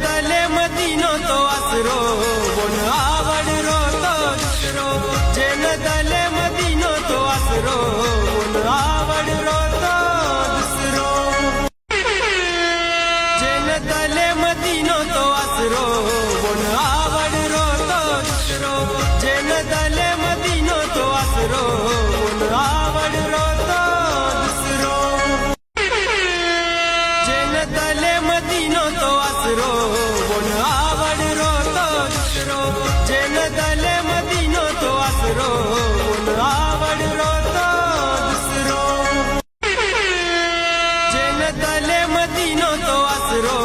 तले मदीनो तो आसरो बोन आवड रो तो दुसरो जेन तले मदीनो तो आसरो बोन आवड रो तो दुसरो जेन तले मदीनो तो आसरो बोन आवड रो तो दुसरो जेन तले मदीनो तो आसरो बोन आवड रो तो दुसरो जेन तले मदीनो तो आसरो बोन आवड रो तो दुसरो जेन तले मदीनो तो आसरो बोन आवड रो तो दुसरो जेन तले मदीनो तो आसरो